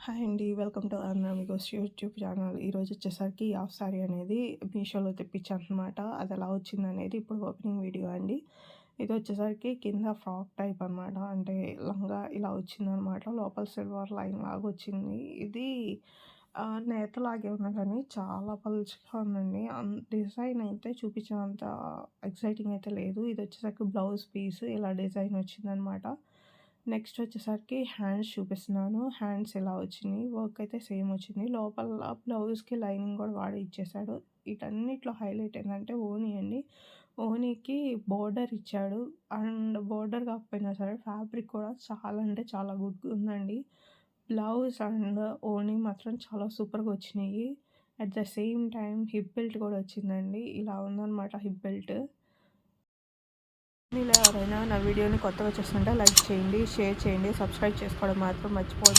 Hi అండి. Welcome to Annamigos YouTube channel. ఈరోజు వచ్చేసరికి ఈ హాఫ్ సారీ అనేది మీషోలో తెప్పించానమాట. అది ఎలా వచ్చిందనేది ఇప్పుడు ఓపెనింగ్ వీడియో అండి. ఇది వచ్చేసరికి కింద ఫ్రాక్ టైప్ అనమాట. అంటే లంగా ఇలా వచ్చిందనమాట. లోపల సిల్వర్ లైన్ లాగా వచ్చింది. ఇది నేతలాగే ఉన్నా కానీ చాలా పలుచగా ఉందండి. డిజైన్ అయితే చూపించినంత ఎక్సైటింగ్ అయితే లేదు. ఇది వచ్చేసరికి బ్లౌజ్ పీస్ ఇలా డిజైన్ వచ్చిందనమాట. నెక్స్ట్ వచ్చేసరికి హ్యాండ్స్ చూపిస్తున్నాను. హ్యాండ్స్ ఇలా వచ్చినాయి. వర్క్ అయితే సేమ్ వచ్చింది. లోపల బ్లౌజ్‌కి లైనింగ్ కూడా వాడే ఇచ్చేసాడు. వీటన్నిటిలో హైలైట్ ఏందంటే ఓనీ అండి. ఓనీకి బోర్డర్ ఇచ్చాడు. అండ్ బోర్డర్ కాకపోయినా సరే ఫ్యాబ్రిక్ కూడా చాలా అంటే చాలా గుడ్‌గా ఉందండి. బ్లౌజ్ అండ్ ఓనీ మాత్రం చాలా సూపర్‌గా వచ్చినాయి. At the same time hip belt కూడా వచ్చిందండి. ఇలా ఉందనమాట హిప్ బెల్ట్. మీలో ఎవరైనా నా వీడియోని కొత్తగా చూస్తుంటే లైక్ చేయండి, షేర్ చేయండి, సబ్స్క్రైబ్ చేసుకోవడం మాత్రం మర్చిపోవద్దు.